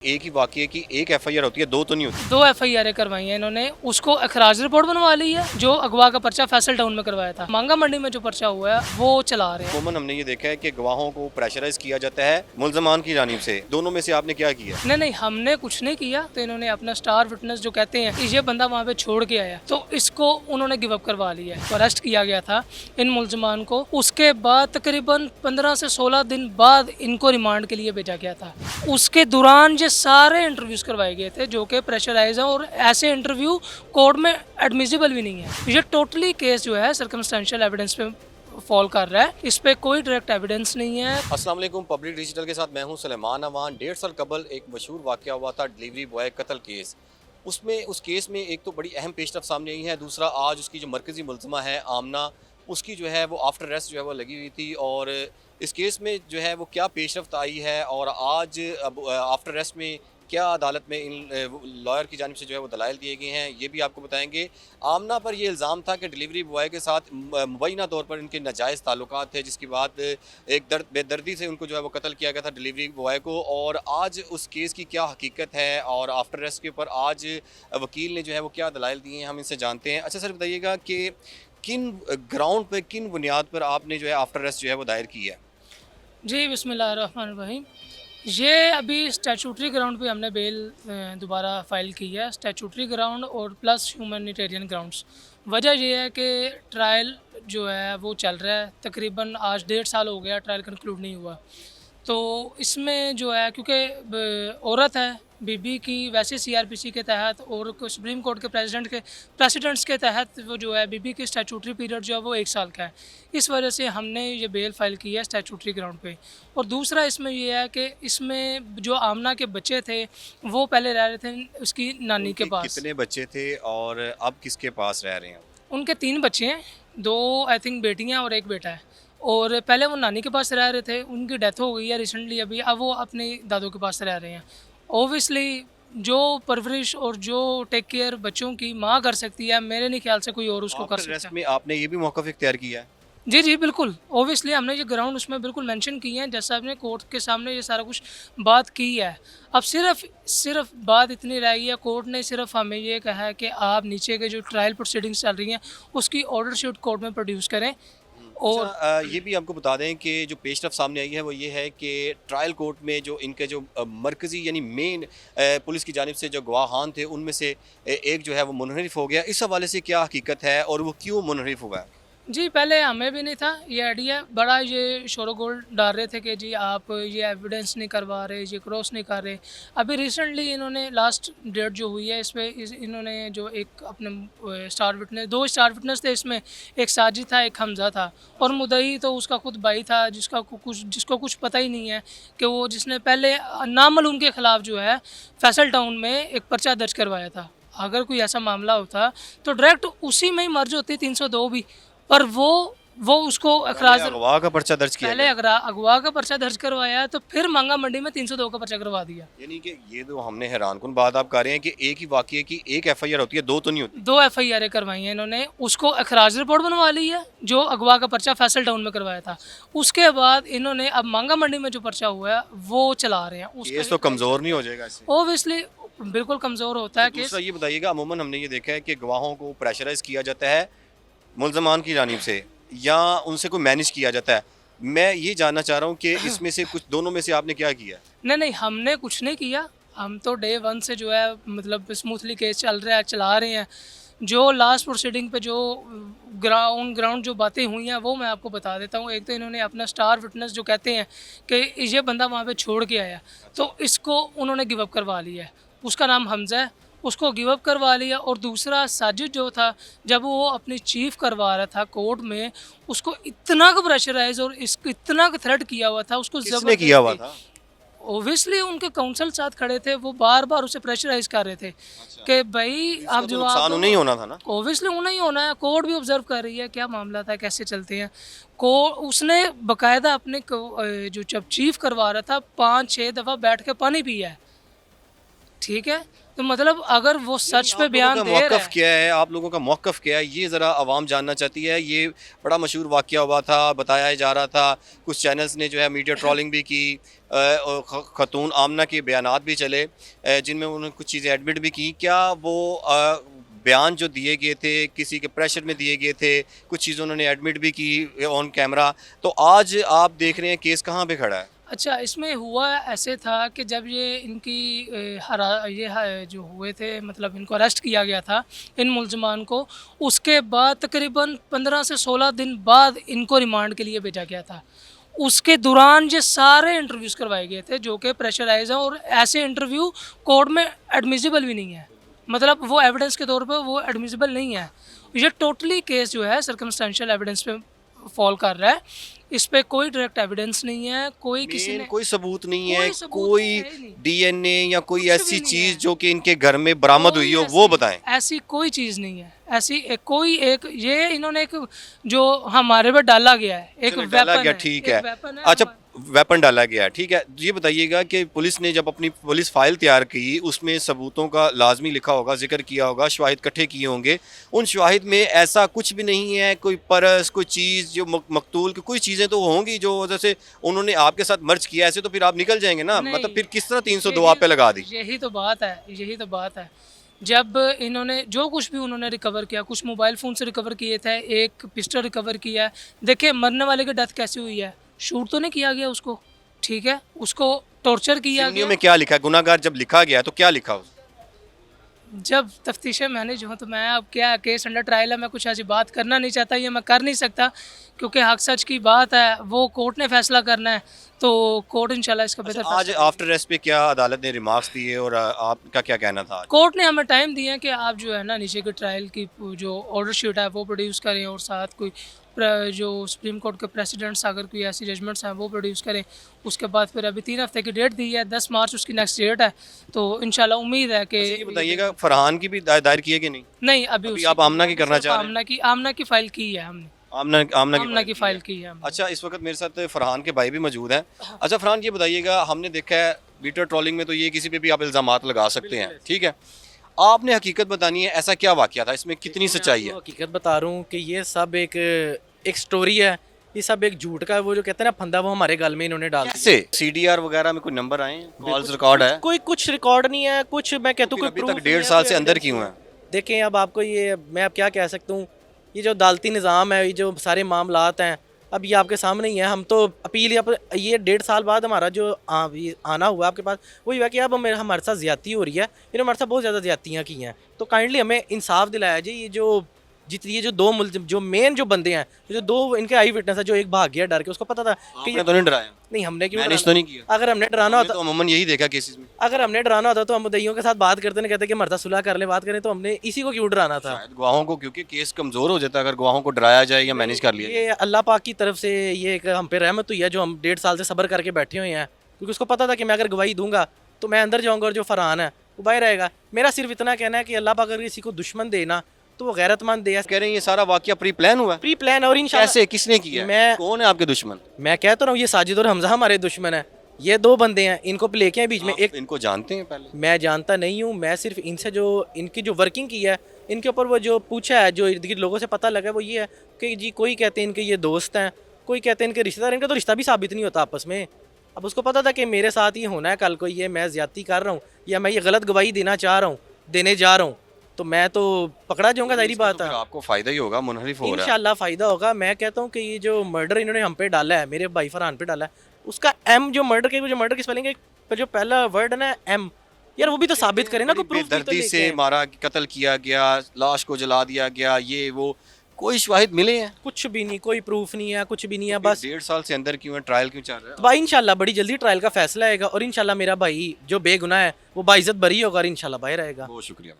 एक ही वाकये की एक एफआईआर होती है, दो तो नहीं होती। 2 एफआईआर करवाई हैं इन्होंने। उसको अखराज रिपोर्ट बनवा ली है। जो अगवा का पर्चा फैसल टाउन में करवाया था, मांगा मंडी में जो पर्चा हुआ है वो चला रहे हैं। अमूमन हमने ये देखा है कि गवाहों को प्रेशराइज किया जाता है मुल्जमान की जानिब से। दोनों में से आपने क्या किया? नहीं नहीं, हमने कुछ नहीं किया। तो इन्होंने अपना स्टार विटनेस जो कहते हैं ये बंदा वहाँ पे छोड़ के आया, तो इसको उन्होंने गिव अप करवा लिया है। तो अरेस्ट किया गया था इन मुल्जमान को। उसके बाद तकरीबन 15 से 16 दिन बाद इनको रिमांड के लिए भेजा गया था। उसके दौरान ये सारे इंटरव्यूज करवाए गए थे जो कि प्रेशराइज हैं, और ऐसे इंटरव्यू कोर्ट में एडमिसिबल भी नहीं है। ये टोटली केस जो है सर्कमस्टेंशियल एविडेंस पे फॉल कर रहा है। इस पे कोई डायरेक्ट एविडेंस नहीं है। अस्सलाम वालेकुम, पब्लिक डिजिटल के साथ मैं हूं सुलेमान अवान। 1.5 साल कबल एक मशहूर वाक़या हुआ था, डिलीवरी बॉय कत्ल केस। उस केस में एक तो बड़ी अहम पेशरफ सामने आई है, दूसरा आज उसकी जो मरकज़ी मुल्ज़िमा है आमना, उसकी जो है वो आफ्टर अरेस्ट जो है वो लगी हुई थी। और इस केस में जो है वो क्या पेशरफ्त आई है और आज अब आफ्टर अरेस्ट में क्या अदालत में इन लॉयर की जानिब से जो है वो दलाइल दिए गए हैं, ये भी आपको बताएंगे। आमना पर ये इल्ज़ाम था कि डिलीवरी बॉय के साथ मुबैना तौर पर इनके नाजायज़ ताल्लुकात थे, जिसके बाद एक बेदर्दी से उनको जो है वो कत्ल किया गया था डिलीवरी बॉय को। और आज उस केस की क्या हकीकत है और आफ्टर अरेस्ट के ऊपर आज वकील ने जो है वो क्या दलाइल दिए हैं, हम इनसे जानते हैं। अच्छा सर, बताइएगा कि किन ग्राउंड पर, किन बुनियाद पर आपने जो है आफ्टर अरेस्ट जो है वो दायर की है? जी बिस्मिल्लाहिर्रहमानिर्रहीम। ये अभी स्टैचूटरी ग्राउंड पे हमने बेल दोबारा फाइल की है। स्टैचूटरी ग्राउंड और प्लस ह्यूमैनिटेरियन ग्राउंड्स। वजह ये है कि ट्रायल जो है वो चल रहा है। तकरीबन आज 1.5 साल हो गया, ट्रायल कंक्लूड नहीं हुआ। तो इसमें जो है क्योंकि औरत है बीबी की, वैसे सीआरपीसी के तहत और सुप्रीम कोर्ट के प्रेसिडेंट्स के तहत वो जो है बीबी की स्टैचूटरी पीरियड जो है वो 1 साल का है। इस वजह से हमने ये बेल फाइल की है स्टैचूटरी ग्राउंड पे। और दूसरा इसमें ये है कि इसमें जो आमना के बच्चे थे वो पहले रह रहे थे उसकी नानी के पास। कितने बच्चे थे और अब किसके पास रह रहे हैं? उनके 3 बच्चे हैं, 2 आई थिंक बेटियाँ और 1 बेटा है। और पहले वो नानी के पास रह रहे थे, उनकी डेथ हो गई है रिसेंटली अभी। अब वो अपने दादों के पास रह रहे हैं। ओबियसली जो परवरिश और जो टेक केयर बच्चों की माँ कर सकती है, मेरे नहीं ख्याल से कोई और उसको कर आफ्टर सकता अरेस्ट है। में आपने ये भी मौक़िफ़ इख्तियार किया है? जी, जी, बिल्कुल। ओबियसली हमने ये ग्राउंड उसमें बिल्कुल मेंशन किए हैं, जैसा आपने कोर्ट के सामने ये सारा कुछ बात की है। अब सिर्फ़ बात इतनी रह गई है, कोर्ट ने सिर्फ़ हमें ये कहा है कि आप नीचे के जो ट्रायल प्रोसीडिंग्स चल रही हैं, उसकी ऑर्डर शीट कोर्ट में प्रोड्यूस करें। अच्छा, और ये भी आपको बता दें कि जो पेशरफ सामने आई है वो ये है कि ट्रायल कोर्ट में जो इनके जो मरकज़ी यानी मेन पुलिस की जानिब से जो गवाहान थे उनमें से एक जो है वो मुनहरिफ हो गया। इस हवाले से क्या हकीकत है और वो क्यों मुनहरिफ हुआ है? जी, पहले हमें भी नहीं था ये आइडिया। बड़ा ये शोर-गुल डाल रहे थे कि जी आप ये एविडेंस नहीं करवा रहे, ये क्रॉस नहीं कर रहे। अभी रिसेंटली इन्होंने लास्ट डेट जो हुई है इस पे इन्होंने जो एक अपने स्टार विटनेस, 2 स्टार विटनेस थे इसमें, एक साजिद था, एक हमज़ा था। और मुद्दई तो उसका खुद भाई था जिसको कुछ पता ही नहीं है कि वो जिसने पहले नामालूम के ख़िलाफ़ जो है फैसल टाउन में एक पर्चा दर्ज करवाया था। अगर कोई ऐसा मामला होता तो डायरेक्ट उसी में ही मर्ज होती 302 भी। पर वो उसको अखराज अगवा का पर्चा दर्ज किया पहले गया। अगवा का पर्चा दर्ज करवाया, तो फिर मांगा मंडी में 302 का पर्चा करवा दिया। यानी कि ये तो हमने हैरान कुन बात आप कर रहे हैं कि एक ही वाकये की एक एफआईआर होती है, दो तो नहीं होती। 2 एफआईआर करवाई हैं इन्होंने। उसको अखराज रिपोर्ट बनवा ली है जो अगवा का पर्चा फैसल टाउन में करवाया था। उसके बाद इन्होंने अब मांगा मंडी में जो पर्चा हुआ है वो चला रहे हैं। केस तो कमज़ोर नहीं हो जाएगा इससे? ओबियसली बिल्कुल कमज़ोर होता है दूसरा केस। ये बताइएगा, अमूमन हमने ये देखा है कि गवाहों को प्रेशराइज किया जाता है मुल्ज़मान की जानिब से या उनसे कोई मैनेज किया जाता है। मैं ये जानना चाह रहा हूँ कि इसमें से कुछ, दोनों में से आपने क्या किया? नहीं नहीं, हमने कुछ नहीं किया। हम तो डे 1 से जो है मतलब स्मूथली केस चल रहा है, चला रहे हैं। जो लास्ट प्रोसीडिंग पे जो ग्राउंड जो बातें हुई हैं वो मैं आपको बता देता हूँ। एक तो इन्होंने अपना स्टार विटनेस जो कहते हैं कि ये बंदा वहाँ पे छोड़ के आया, तो इसको उन्होंने गिव अप करवा लिया है। उसका नाम हमज़ा है, उसको गिव अप करवा लिया। और दूसरा साजिद जो था, जब वो अपनी चीफ करवा रहा था कोर्ट में, उसको इतना का प्रेशराइज और इसको इतना का थ्रेट किया हुआ था, उसको किसने किया हुआ ज़बरदस्ती। था? ओबियसली उनके काउंसिल साथ खड़े थे, वो बार-बार उसे प्रेशराइज़ कर रहे थे कि भाई इसका आप तो जवाब नुकसान दो। उन्हें ही होना था ना? ओबियसली उन्हें ही होना है। कोर्ट भी ऑब्जर्व कर रही है क्या मामला था, कैसे चलते हैं। को उसने बाकायदा जो जब चीफ करवा रहा था 5-6 दफ़ा बैठ के पानी पिया है। ठीक है, तो मतलब अगर वो सच पे आप लोगों बयान का दे रहा मौक़िफ़ है, क्या है, आप लोगों का मौक़िफ़ क्या है, ये ज़रा आवाम जानना चाहती है। ये बड़ा मशहूर वाक़या हुआ था, बताया जा रहा था, कुछ चैनल्स ने जो है मीडिया ट्रोलिंग भी की, और ख़तून आमना के बयानात भी चले, जिनमें उन्होंने कुछ चीज़ें एडमिट भी की। क्या वो बयान जो दिए गए थे किसी के प्रेशर में दिए गए थे, कुछ चीज़ें उन्होंने एडमिट भी की ऑन कैमरा, तो आज आप देख रहे हैं केस कहाँ पे खड़ा है? अच्छा, इसमें हुआ ऐसे था कि जब ये इनकी जो हुए थे, मतलब इनको अरेस्ट किया गया था इन मुलज़मान को, उसके बाद तकरीबन 15 से 16 दिन बाद इनको रिमांड के लिए भेजा गया था। उसके दौरान ये सारे इंटरव्यूज़ करवाए गए थे जो कि प्रेशराइज़ हैं, और ऐसे इंटरव्यू कोर्ट में एडमिसिबल भी नहीं है, मतलब वो एविडेंस के तौर पे वो एडमिसिबल नहीं है। ये टोटली केस जो है सर्कमस्टेंशियल एविडेंस पे फॉल कर रहा है। इस पे कोई डायरेक्ट एविडेंस नहीं है, कोई किसी ने कोई सबूत नहीं है, कोई सबूत कोई है ही नहीं, डीएनए या कोई कुछ भी ऐसी नहीं चीज़ है। जो कि इनके घर में बरामद हुई हो, वो बताएं। ऐसी कोई चीज़ नहीं है, ऐसी कोई एक ये इन्होंने एक जो हमारे पे डाला गया है, एक चलो, डाला वेपन गया, है, ठीक एक है। वेपन है अच्छा, वेपन डाला गया है, ठीक है। ये बताइएगा कि पुलिस ने जब अपनी पुलिस फाइल तैयार की, उसमें सबूतों का लाजमी लिखा होगा, जिक्र किया होगा, शवाहिद इकट्ठे किए होंगे। उन शवाहिद में ऐसा कुछ भी नहीं है, कोई परस, कोई चीज़ जो मकतूल की, कोई चीज़ें तो होंगी जो जैसे उन्होंने आपके साथ मर्ज किया, ऐसे तो फिर आप निकल जाएंगे ना। नहीं, मतलब फिर किस तरह 302 आप पे लगा दी? यही तो बात है, यही तो बात है। जब इन्होंने जो कुछ भी उन्होंने रिकवर किया, कुछ मोबाइल फ़ोन से रिकवर किए थे, एक पिस्टल रिकवर किया है। देखिए मरने वाले की डेथ कैसे हुई है, शूट तो नहीं किया गया उसको, ठीक है, उसको टॉर्चर किया सिमनियों गया। में क्या लिखा है? गुनाहगार जब लिखा गया तो क्या लिखा? जब तफ्तीशें मैनेज हों तो मैं अब क्या, केस अंडर ट्रायल है, मैं कुछ ऐसी बात करना नहीं चाहता, ये मैं कर नहीं सकता, क्योंकि हक सच की बात है, वो कोर्ट ने फैसला करना है, तो कोर्ट इंशाल्लाह इसका बेहतर आज फैसला। आफ्टर अरेस्ट पे क्या अदालत ने रिमार्क्स दिए और आपका क्या कहना था आज? कोर्ट ने हमें टाइम दिया कि आप जो है ना नीचे के ट्रायल की जो ऑर्डर शीट है वो प्रोड्यूस करें, और साथ कोई जो सुप्रीम कोर्ट के प्रेसिडेंट्स अगर कोई ऐसी जजमेंट्स हैं वो प्रोड्यूस करें। उसके बाद फिर अभी 3 हफ्ते की डेट दी है, 10 मार्च उसकी नेक्स्ट डेट है, तो इंशाल्लाह उम्मीद है कि ये बताइएगा, फरहान की भी दायर किए कि नहीं? नहीं, अभी अभी उसकी आप आमना की करना चाह रहे हैं? आमना की फाइल की है हमने, आमना आमना आमना की की फाइल है। की है हमने। अच्छा, इस वक्त मेरे साथ फरहान के भाई भी मौजूद हैं। अच्छा फरहान, ये बताइएगा, हमने देखा है मीडिया ट्रोलिंग में तो ये किसी पे भी आप इल्ज़ामात लगा सकते हैं, ठीक है। आपने हकीकत बतानी है, ऐसा क्या वाक़या था, इसमें कितनी सच्चाई है? हकीकत बता रहा हूँ कि ये सब एक स्टोरी है, ये सब एक झूठ का, वो जो कहते हैं ना फंदा, वो हमारे गल में इन्होंने डाल दिया। कैसे? सीडीआर वगैरह में कोई नंबर आए हैं, कॉल्स रिकॉर्ड है? कोई कुछ रिकॉर्ड नहीं है, कुछ मैं कहता हूँ फिर कोई अभी तक proof 1.5 नहीं है, साल कोई से अंदर evidence क्यों नहीं है? देखें अब आपको ये मैं अब क्या कह सकता हूँ, ये जो अदालती निज़ाम है, ये जो सारे मामलात हैं, अब ये आपके सामने ही है। हम तो अपील या ये 1.5 साल बाद हमारा जो ये आना हुआ आपके पास, वही हुआ कि अब हमारे साथ ज़्यादती हो रही है, इन्होंने हमारे साथ बहुत ज़्यादा ज़्यादतियाँ की हैं, तो काइंडली हमें इंसाफ दिलाया जी। ये जो दो मुलजिम, जो मेन जो बंदे हैं, जो दो इनके आई विटनेस है, जो एक भाग गया डर के, उसको पता था कि आपने तो नहीं डराया? नहीं, हमने क्यों मैनेज डराना? तो नहीं किया? अगर हमने डराना हमने होता, तो अमूमन यही देखा केसेस में। अगर हमने डराना होता तो हम मुद्दईयों के साथ बात करते, नहीं कहते कि मरता सुलह कर ले, बात करें, तो हमने इसी को क्यों डराना था? शायद गवाहों को, क्योंकि केस कमज़ोर हो जाता अगर गवाहों को डराया जाए या मैनेज कर लिया जाए। ये अल्लाह पाक की तरफ से ये एक हम पे रहमत हुई है, जो हम 1.5 साल से सब्र करके बैठे हुए हैं, क्योंकि उसको पता था कि मैं अगर गवाही दूंगा तो मैं अंदर जाऊंगा और जो फरहान है वो बाहर आएगा। मेरा सिर्फ इतना कहना है कि अल्लाह पाक अगर किसी को दुश्मन देना तो वो गैरतमंद दे। कह रहे हैं ये सारा वाकया प्री प्लान हुआ है? प्री प्लान, और इंशाल्लाह कैसे, किसने किया है? मैं- कौन है आपके दुश्मन? मैं कहता रहा हूँ, ये साजिद और हमजा हमारे दुश्मन है, ये दो बंदे हैं, इनको लेके आए बीच में। आप एक इनको जानते हैं पहले? मैं जानता नहीं हूँ, मैं सिर्फ इनसे जो इनकी जो वर्किंग की है, इनके ऊपर वो जो पूछा है, जो इर्द गिर्द लोगों से पता लगा, वो ये है कि जी कोई कहते हैं इनके ये दोस्त हैं, कोई कहते हैं इनके रिश्तेदार। इनका तो रिश्ता भी साबित नहीं होता आपस में। अब उसको पता था कि मेरे साथ ये होना है कल को, ये मैं ज्यादती कर रहा हूँ या मैं ये गलत गवाही देना चाह रहा हूँ, देने जा रहा हूँ, तो मैं तो पकड़ा जाऊँगा, जाहिर इसका बात तो है। फिर आपको फायदा ही होगा, मुनहरिफ हो रहा है। इंशाल्लाह फ़ायदा होगा। मैं कहता हूँ कि ये जो मर्डर इन्होंने हम पे डाला है, मेरे भाई फरहान पे डाला है, उसका एम जो मर्डर की स्पेलिंग है, जो पहला वर्ड है ना एम, यार वो भी तो साबित करें ना, कोई प्रूफ भी तो बेदर्दी लेके से आए। मारा, कत्ल किया गया, लाश को जला दिया गया, ये वो, कोई शवाहिद मिले हैं? कुछ भी नहीं, कोई प्रूफ नहीं है, कुछ भी नहीं है, फिर बस 1.5 साल से अंदर क्यों है, ट्रायल क्यों चल रहा तो भाई इंशाल्लाह बड़ी जल्दी ट्रायल का फैसला आएगा, और इंशाल्लाह मेरा भाई जो बेगुनाह है वो बाइज्जत बरी होगा और इंशाल्लाह बाहर आएगा। है? बहुत शुक्रिया।